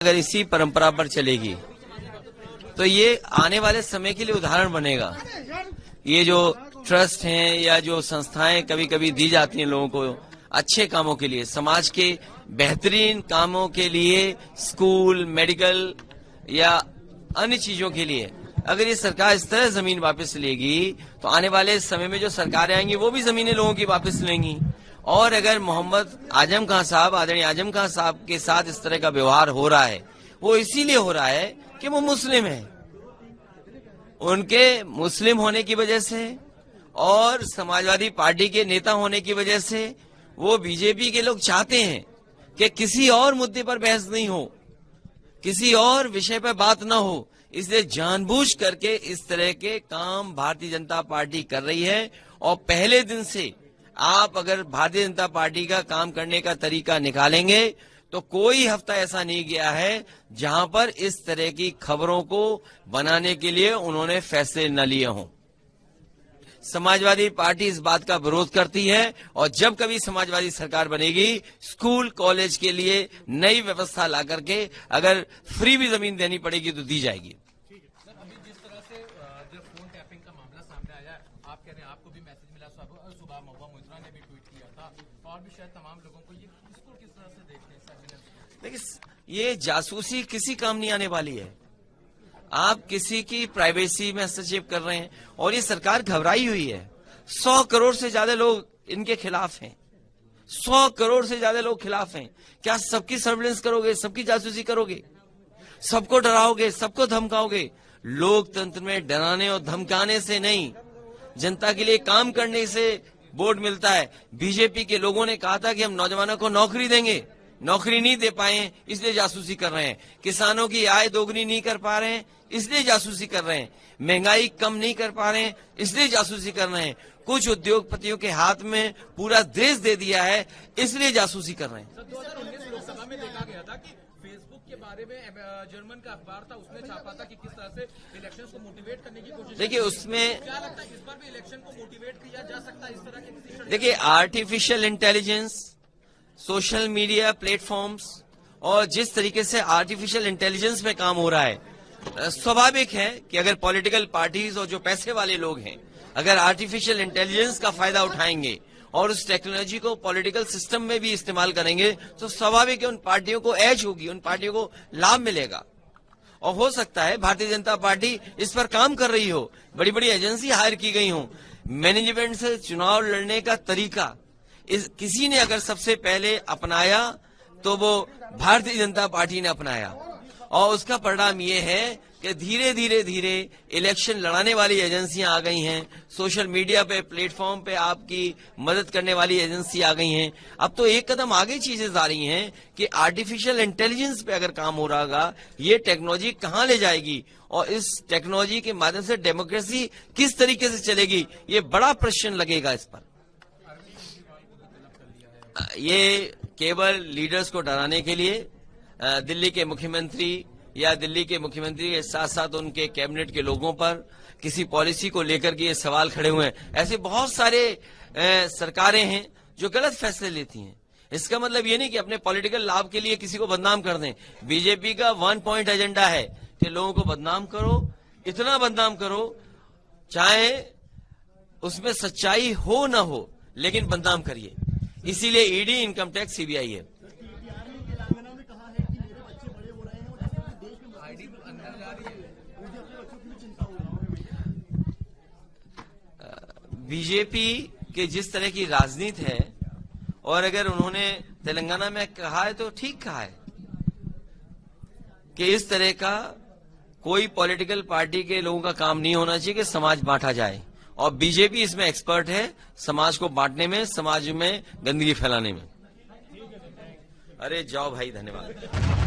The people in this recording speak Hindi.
अगर इसी परंपरा पर चलेगी तो ये आने वाले समय के लिए उदाहरण बनेगा। ये जो ट्रस्ट हैं या जो संस्थाएं कभी कभी दी जाती हैं लोगों को अच्छे कामों के लिए, समाज के बेहतरीन कामों के लिए, स्कूल, मेडिकल या अन्य चीजों के लिए, अगर ये सरकार इस तरह जमीन वापस लेगी तो आने वाले समय में जो सरकारें आएंगी वो भी जमीनें लोगों की वापस लेंगी। और अगर मोहम्मद आजम खान साहब, आदरणीय आजम खान साहब के साथ इस तरह का व्यवहार हो रहा है, वो इसीलिए हो रहा है कि वो मुस्लिम है। उनके मुस्लिम होने की वजह से और समाजवादी पार्टी के नेता होने की वजह से वो बीजेपी के लोग चाहते हैं कि किसी और मुद्दे पर बहस नहीं हो, किसी और विषय पर बात ना हो, इसलिए जानबूझ करके इस तरह के काम भारतीय जनता पार्टी कर रही है। और पहले दिन से आप अगर भारतीय जनता पार्टी का काम करने का तरीका निकालेंगे तो कोई हफ्ता ऐसा नहीं गया है जहां पर इस तरह की खबरों को बनाने के लिए उन्होंने फैसले न लिए हों। समाजवादी पार्टी इस बात का विरोध करती है और जब कभी समाजवादी सरकार बनेगी, स्कूल कॉलेज के लिए नई व्यवस्था ला करके अगर फ्री भी जमीन देनी पड़ेगी तो दी जाएगी। अभी जिस तरह से जो फोन टैपिंग का मामला सामने आया, आप कह रहे हैं आपको भी मैसेज मिला, सुबह महुआ मोइत्रा ने भी ट्वीट किया था और भी शायद तमाम लोगों को, ये इसको किस तरह से देखते हैं? देखिए, ये जासूसी किसी काम नहीं आने वाली है। आप किसी की प्राइवेसी में हस्तक्षेप कर रहे हैं और ये सरकार घबराई हुई है। 100 करोड़ से ज्यादा लोग इनके खिलाफ हैं, 100 करोड़ से ज्यादा लोग खिलाफ हैं। क्या सबकी सर्विलेंस करोगे, सबकी जासूसी करोगे, सबको डराओगे, सबको धमकाओगे? लोकतंत्र में डराने और धमकाने से नहीं, जनता के लिए काम करने से वोट मिलता है। बीजेपी के लोगों ने कहा था कि हम नौजवानों को नौकरी देंगे, नौकरी नहीं दे पाए इसलिए जासूसी कर रहे हैं। किसानों की आय दोगुनी नहीं कर पा रहे हैं इसलिए जासूसी कर रहे हैं। महंगाई कम नहीं कर पा रहे हैं इसलिए जासूसी कर रहे हैं। कुछ उद्योगपतियों के हाथ में पूरा देश दे दिया है इसलिए जासूसी कर रहे हैं। 2019 लोकसभा में देखा गया था कि फेसबुक के बारे में जर्मन का अखबार था, उसने छापा था कि किस तरह से इलेक्शंस को मोटिवेट करने की कोशिश। देखिए, उसमें क्या लगता है इस बार भी इलेक्शन को मोटिवेट किया जा सकता है इस तरह के? देखिए, artificial intelligence, social media platforms और जिस तरीके से आर्टिफिशियल इंटेलिजेंस में काम हो रहा है, स्वाभाविक है कि अगर पॉलिटिकल पार्टीज और जो पैसे वाले लोग हैं अगर आर्टिफिशियल इंटेलिजेंस का फायदा उठाएंगे और उस टेक्नोलॉजी को पॉलिटिकल सिस्टम में भी इस्तेमाल करेंगे तो स्वाभाविक है उन पार्टियों को एज होगी, उन पार्टियों को लाभ मिलेगा। और हो सकता है भारतीय जनता पार्टी इस पर काम कर रही हो, बड़ी बड़ी एजेंसी हायर की गई हो। मैनेजमेंट से चुनाव लड़ने का तरीका किसी ने अगर सबसे पहले अपनाया तो वो भारतीय जनता पार्टी ने अपनाया और उसका परिणाम ये है कि धीरे धीरे इलेक्शन लड़ाने वाली एजेंसियां आ गई हैं, सोशल मीडिया पे प्लेटफॉर्म पे आपकी मदद करने वाली एजेंसी आ गई हैं। अब तो एक कदम आगे चीजें जा रही हैं कि आर्टिफिशियल इंटेलिजेंस पे अगर काम हो रहा होगा, ये टेक्नोलॉजी कहां ले जाएगी और इस टेक्नोलॉजी के माध्यम से डेमोक्रेसी किस तरीके से चलेगी, ये बड़ा प्रश्न लगेगा इस पर। ये केवल लीडर्स को डराने के लिए दिल्ली के मुख्यमंत्री या दिल्ली के मुख्यमंत्री के साथ साथ उनके कैबिनेट के लोगों पर किसी पॉलिसी को लेकर के ये सवाल खड़े हुए हैं। ऐसे बहुत सारे सरकारें हैं जो गलत फैसले लेती हैं। इसका मतलब ये नहीं कि अपने पॉलिटिकल लाभ के लिए किसी को बदनाम कर दें। बीजेपी का 1 पॉइंट एजेंडा है कि लोगों को बदनाम करो, इतना बदनाम करो चाहे उसमें सच्चाई हो ना हो, लेकिन बदनाम करिए। इसीलिए ईडी, इनकम टैक्स, सीबीआई है। बीजेपी के जिस तरह की राजनीति है और अगर उन्होंने तेलंगाना में कहा है तो ठीक कहा है कि इस तरह का कोई पॉलिटिकल पार्टी के लोगों का काम नहीं होना चाहिए कि समाज बांटा जाए, और बीजेपी इसमें एक्सपर्ट है, समाज को बांटने में, समाज में गंदगी फैलाने में। अरे जाओ भाई, धन्यवाद।